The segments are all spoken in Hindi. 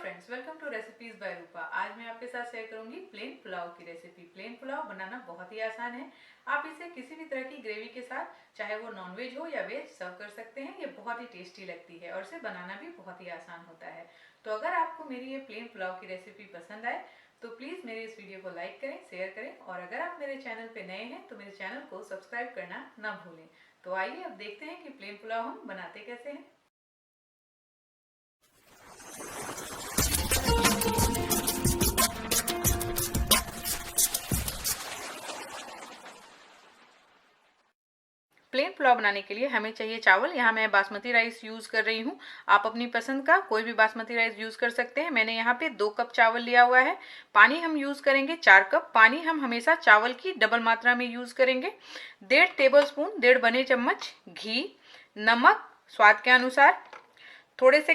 Friends, welcome to recipes by Rupa. आज मैं आपके साथ शेयर करूंगी प्लेन पुलाव की रेसिपी। प्लेन पुलाव बनाना बहुत ही आसान है। आप इसे किसी भी तरह की ग्रेवी के साथ, चाहे वो नॉनवेज हो या वेज, सर्व कर सकते हैं। ये बहुत ही टेस्टी लगती है और इसे बनाना भी बहुत ही आसान होता है। तो अगर आपको मेरी ये प्लेन पुलाव की रेसिपी पसंद आए तो प्लीज़ मेरे इस वीडियो को लाइक करें, शेयर करें, और अगर आप मेरे चैनल पर नए हैं तो मेरे चैनल को सब्सक्राइब करना ना भूलें। तो आइए अब देखते हैं कि प्लेन पुलाव हम बनाते कैसे हैं। प्लेन पुलाव बनाने के लिए हमें चाहिए चावल। यहाँ मैं बासमती राइस यूज़ कर रही हूँ। आप अपनी पसंद का कोई भी बासमती राइस यूज़ कर सकते हैं। मैंने यहाँ पे 2 कप चावल लिया हुआ है। पानी हम यूज़ करेंगे 4 कप। पानी हम हमेशा चावल की डबल मात्रा में यूज़ करेंगे। 1.5 टेबलस्पून, 1.5 बड़े चम्मच घी, नमक स्वाद के अनुसार, थोड़े से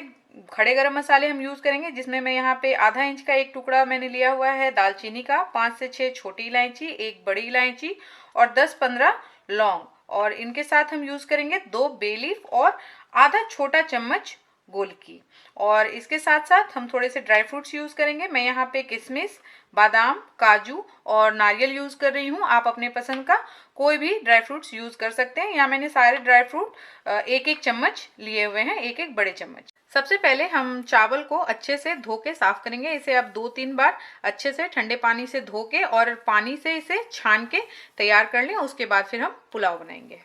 खड़े गरम मसाले हम यूज़ करेंगे, जिसमें मैं यहाँ पे आधा इंच का एक टुकड़ा मैंने लिया हुआ है दालचीनी का, 5 से 6 छोटी इलायची, एक बड़ी इलायची और 10-15 लौंग। और इनके साथ हम यूज़ करेंगे 2 बे लीफ और आधा छोटा चम्मच गोलकी। और इसके साथ साथ हम थोड़े से ड्राई फ्रूट्स यूज़ करेंगे। मैं यहाँ पे किशमिश, बादाम, काजू और नारियल यूज़ कर रही हूँ। आप अपने पसंद का कोई भी ड्राई फ्रूट्स यूज़ कर सकते हैं। यहाँ मैंने सारे ड्राई फ्रूट एक एक चम्मच लिए हुए हैं, एक एक बड़े चम्मच। सबसे पहले हम चावल को अच्छे से धो के साफ करेंगे। इसे आप 2-3 बार अच्छे से ठंडे पानी से धो के और पानी से इसे छान के तैयार कर लें। उसके बाद फिर हम पुलाव बनाएंगे।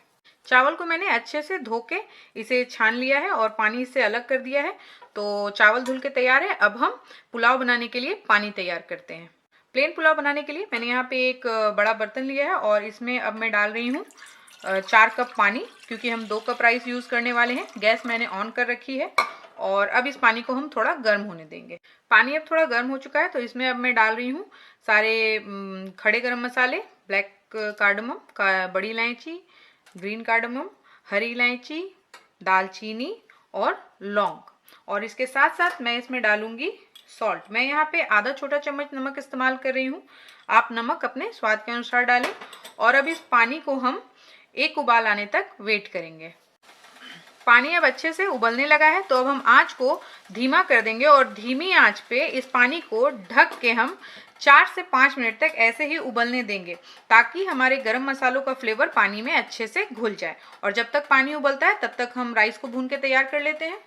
चावल को मैंने अच्छे से धो के इसे छान लिया है और पानी से अलग कर दिया है। तो चावल धुल के तैयार है। अब हम पुलाव बनाने के लिए पानी तैयार करते हैं। प्लेन पुलाव बनाने के लिए मैंने यहाँ पे एक बड़ा बर्तन लिया है और इसमें अब मैं डाल रही हूँ 4 कप पानी, क्योंकि हम 2 कप राइस यूज़ करने वाले हैं। गैस मैंने ऑन कर रखी है और अब इस पानी को हम थोड़ा गर्म होने देंगे। पानी अब थोड़ा गर्म हो चुका है तो इसमें अब मैं डाल रही हूँ सारे खड़े गरम मसाले, ब्लैक कार्डमम का, बड़ी इलायची, ग्रीन कार्डमम, हरी इलायची, दालचीनी और लौंग। और इसके साथ साथ मैं इसमें डालूंगी सॉल्ट। मैं यहाँ पे आधा छोटा चम्मच नमक इस्तेमाल कर रही हूँ। आप नमक अपने स्वाद के अनुसार डालें। और अब इस पानी को हम एक उबाल आने तक वेट करेंगे। पानी अब अच्छे से उबलने लगा है तो अब हम आंच को धीमा कर देंगे और धीमी आंच पे इस पानी को ढक के हम 4 से 5 मिनट तक ऐसे ही उबलने देंगे, ताकि हमारे गरम मसालों का फ्लेवर पानी में अच्छे से घुल जाए। और जब तक पानी उबलता है तब तक हम राइस को भून के तैयार कर लेते हैं।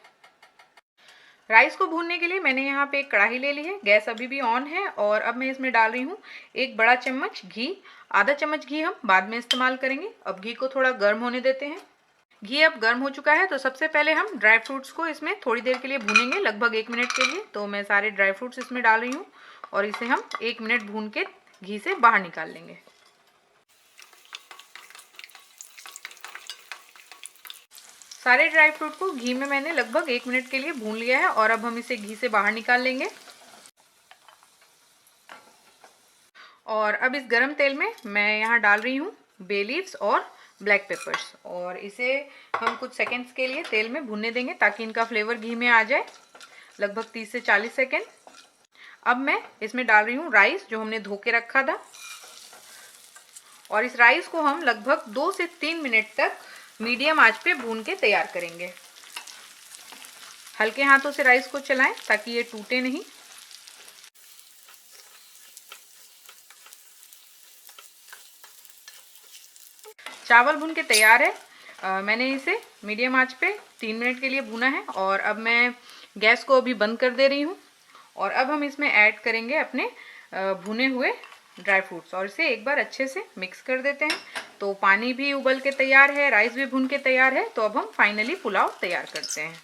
राइस को भूनने के लिए मैंने यहाँ पे एक कढ़ाई ले ली है। गैस अभी भी ऑन है और अब मैं इसमें डाल रही हूँ 1 बड़ा चम्मच घी। आधा चम्मच घी हम बाद में इस्तेमाल करेंगे। अब घी को थोड़ा गर्म होने देते हैं। घी अब गर्म हो चुका है तो सबसे पहले हम ड्राई फ्रूट्स को इसमें थोड़ी देर के लिए भूनेंगे, लगभग 1 मिनट के लिए। तो मैं सारे ड्राई फ्रूट्स इसमें डाल रही हूँ और इसे हम 1 मिनट भून के घी से बाहर निकाल लेंगे। सारे ड्राई फ्रूट को घी में मैंने लगभग 1 मिनट के लिए भून लिया है और अब हम इसे घी से बाहर निकाल लेंगे। और अब इस गरम तेल में मैं यहाँ डाल रही हूँ बे लीव्स और ब्लैक पेपर्स, और इसे हम कुछ सेकंड्स के लिए तेल में भूनने देंगे ताकि इनका फ्लेवर घी में आ जाए, लगभग 30 से 40 सेकंड। अब मैं इसमें डाल रही हूँ राइस जो हमने धो के रखा था, और इस राइस को हम लगभग 2 से 3 मिनट तक मीडियम आंच पे भून के तैयार करेंगे। हल्के हाथों से राइस को चलाएं ताकि ये टूटे नहीं। चावल भून के तैयार है। मैंने इसे मीडियम आंच पे 3 मिनट के लिए भूना है और अब मैं गैस को अभी बंद कर दे रही हूँ। और अब हम इसमें ऐड करेंगे अपने भुने हुए ड्राई फ्रूट्स और इसे एक बार अच्छे से मिक्स कर देते हैं। तो पानी भी उबल के तैयार है, राइस भी भून के तैयार है। तो अब हम फाइनली पुलाव तैयार करते हैं।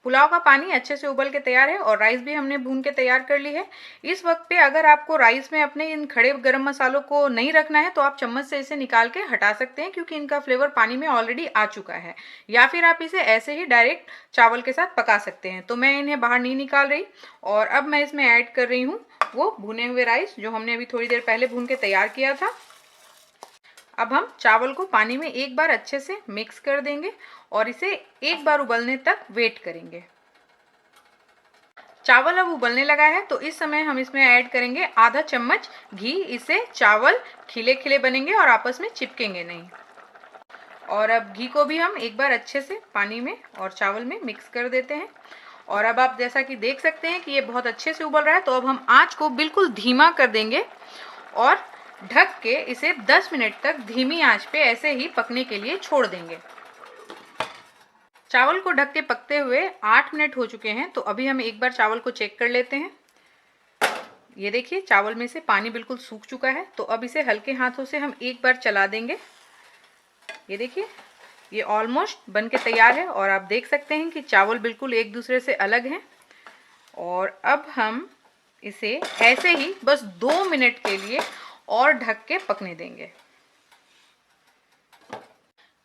पुलाव का पानी अच्छे से उबल के तैयार है और राइस भी हमने भून के तैयार कर ली है। इस वक्त पे अगर आपको राइस में अपने इन खड़े गरम मसालों को नहीं रखना है तो आप चम्मच से इसे निकाल के हटा सकते हैं, क्योंकि इनका फ्लेवर पानी में ऑलरेडी आ चुका है। या फिर आप इसे ऐसे ही डायरेक्ट चावल के साथ पका सकते हैं। तो मैं इन्हें बाहर नहीं निकाल रही और अब मैं इसमें ऐड कर रही हूँ वो भुने हुए राइस जो हमने अभी थोड़ी देर पहले भून के तैयार किया था। अब हम चावल को पानी में एक बार अच्छे से मिक्स कर देंगे और इसे एक बार उबलने तक वेट करेंगे। चावल अब उबलने लगा है तो इस समय हम इसमें ऐड करेंगे आधा चम्मच घी। इससे चावल खिले खिले बनेंगे और आपस में चिपकेंगे नहीं। और अब घी को भी हम एक बार अच्छे से पानी में और चावल में मिक्स कर देते हैं और अब आप जैसा कि देख सकते हैं कि ये बहुत अच्छे से उबल रहा है। तो अब हम आंच को बिल्कुल धीमा कर देंगे और ढक के इसे 10 मिनट तक धीमी आंच पे ऐसे ही पकने के लिए छोड़ देंगे। चावल को ढक के पकते हुए 8 मिनट हो चुके हैं। तो अभी हम एक बार चावल को चेक कर लेते हैं। ये देखिए चावल में से पानी बिल्कुल सूख चुका है। तो अब इसे हल्के हाथों से हम एक बार चला देंगे। ये देखिए ये ऑलमोस्ट बन के तैयार है और आप देख सकते हैं कि चावल बिल्कुल एक दूसरे से अलग हैं। और अब हम इसे ऐसे ही बस 2 मिनट के लिए और ढक के पकने देंगे।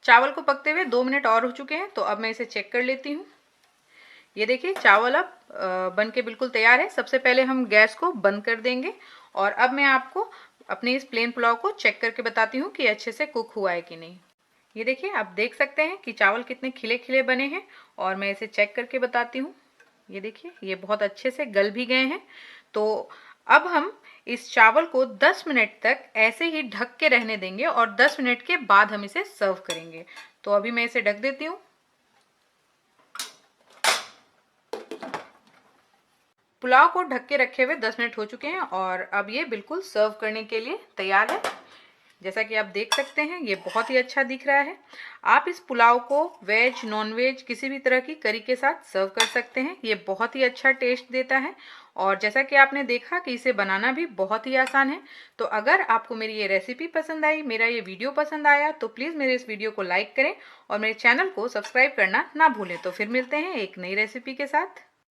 चावल को पकते हुए 2 मिनट और हो चुके हैं। तो अब मैं इसे चेक कर लेती हूँ। ये देखिए चावल अब बन के बिल्कुल तैयार है। सबसे पहले हम गैस को बंद कर देंगे और अब मैं आपको अपने इस प्लेन पुलाव को चेक करके बताती हूँ कि अच्छे से कुक हुआ है कि नहीं। ये देखिए आप देख सकते हैं कि चावल कितने खिले खिले बने हैं और मैं इसे चेक करके बताती हूँ। ये देखिए ये बहुत अच्छे से गल भी गए हैं। तो अब हम इस चावल को 10 मिनट तक ऐसे ही ढक के रहने देंगे और 10 मिनट के बाद हम इसे सर्व करेंगे। तो अभी मैं इसे ढक देती हूँ। पुलाव को ढक के रखे हुए 10 मिनट हो चुके हैं और अब ये बिल्कुल सर्व करने के लिए तैयार है। जैसा कि आप देख सकते हैं ये बहुत ही अच्छा दिख रहा है। आप इस पुलाव को वेज नॉन वेज किसी भी तरह की करी के साथ सर्व कर सकते हैं। ये बहुत ही अच्छा टेस्ट देता है और जैसा कि आपने देखा कि इसे बनाना भी बहुत ही आसान है। तो अगर आपको मेरी ये रेसिपी पसंद आई, मेरा ये वीडियो पसंद आया तो प्लीज़ मेरे इस वीडियो को लाइक करें और मेरे चैनल को सब्सक्राइब करना ना भूलें। तो फिर मिलते हैं एक नई रेसिपी के साथ।